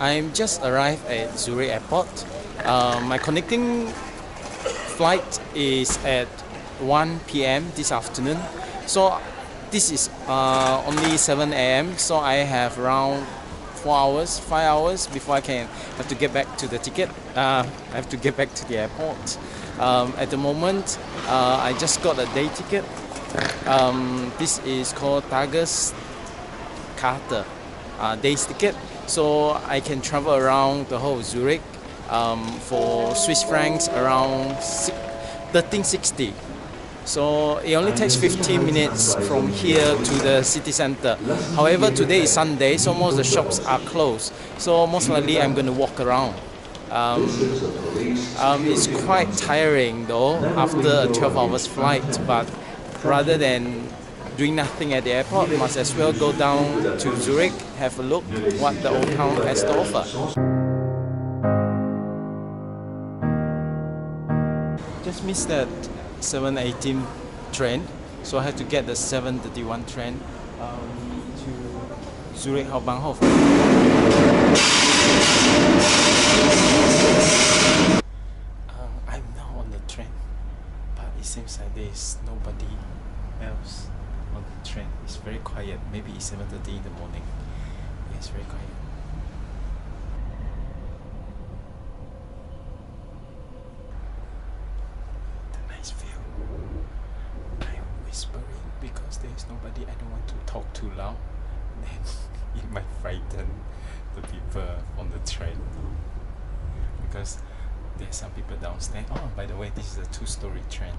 I'm just arrived at Zurich airport. My connecting flight is at 1 p.m. this afternoon. So this is only 7 a.m. So I have around 4 hours, 5 hours before I can have to get back to the ticket. I have to get back to the airport. At the moment, I just got a day ticket. This is called Tages Karte, day's ticket. So I can travel around the whole Zurich for Swiss francs around 1360. So it only takes 15 minutes from here to the city center. However, today is Sunday, so most of the shops are closed. So most likely I'm going to walk around. It's quite tiring though after a 12 hours flight, but rather than doing nothing at the airport, we must as well go down to Zurich, have a look what the old town has to offer. Just missed that 7:18 train, so I had to get the 7:31 train to Zurich Hauptbahnhof. I'm now on the train, but it seems like there is nobody else on the train. It's very quiet. Maybe it's 7:30 in the morning. Yeah, it's very quiet. The nice view. I'm whispering because there is nobody. I don't want to talk too loud. Then it might frighten the people on the train. Because there's some people downstairs. Oh, by the way, this is a 2-story train.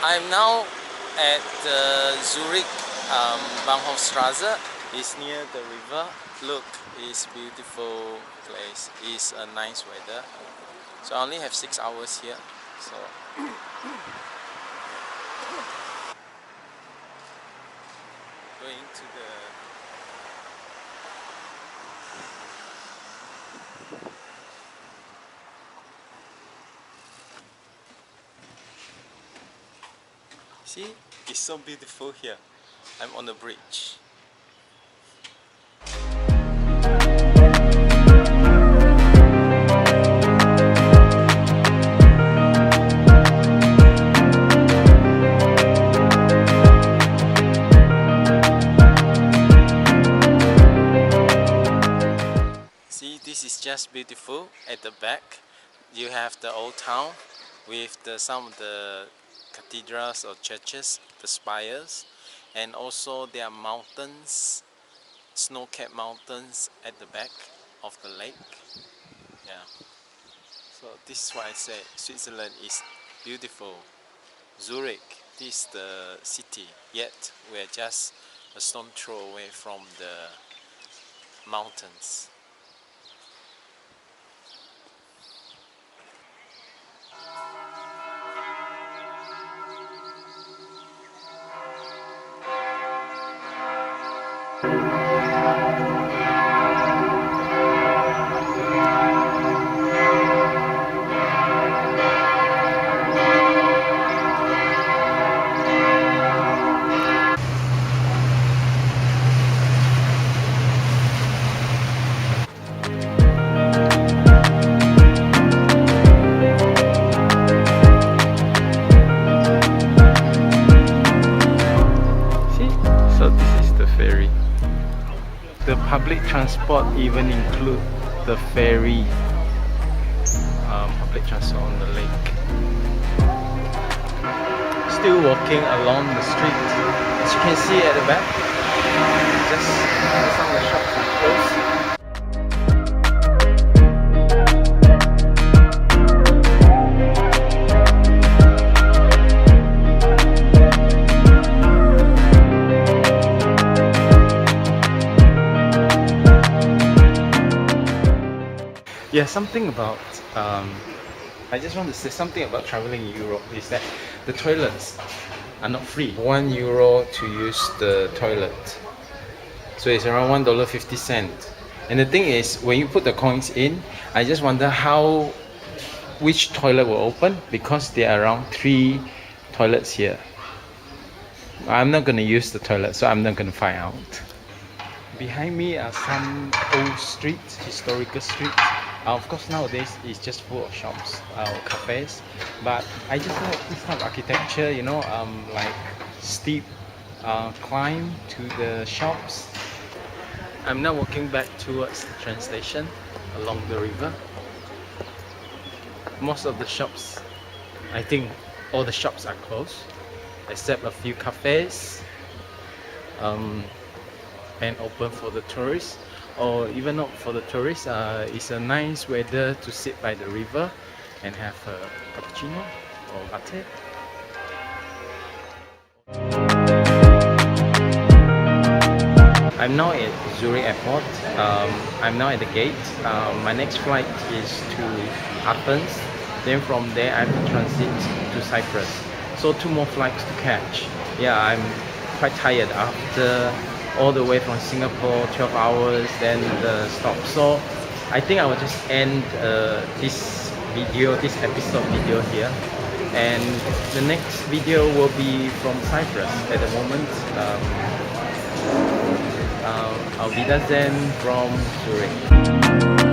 I'm now at the Zurich Bahnhofstrasse. It's near the river. Look, it's beautiful place. It's a nice weather. So I only have 6 hours here. So going to the see, it's so beautiful here. I'm on the bridge. See, this is just beautiful. At the back, you have the old town with some of the cathedrals or churches, the spires, and also there are mountains, snow-capped mountains at the back of the lake. Yeah. So this is why I say Switzerland is beautiful. Zurich, this is the city, yet we're just a stone throw away from the mountains. The public transport even include the ferry, public transport on the lake. Still walking along the street. As you can see at the back, just some of the shops are closed. Yeah, something about I just want to say something about traveling in Europe is that the toilets are not free. €1 to use the toilet. So it's around $1.50. And the thing is, when you put the coins in, I just wonder which toilet will open, because there are around 3 toilets here. I'm not gonna use the toilet, so I'm not gonna find out. Behind me are some old streets, historical streets. Of course, nowadays it's just full of shops or cafes, but I just like this type of architecture, you know, like steep climb to the shops. I'm now walking back towards the train station along the river. Most of the shops, I think all the shops are closed, except a few cafes and open for the tourists, or even not for the tourists. It's a nice weather to sit by the river and have a cappuccino or latte. I'm now at Zurich airport. I'm now at the gate. My next flight is to Athens. Then from there I have to transit to Cyprus. So 2 more flights to catch. Yeah, I'm quite tired after all the way from Singapore, 12 hours, then the stop. So I think I will just end this episode video here. And the next video will be from Cyprus at the moment. Auf Wiedersehen from Zurich.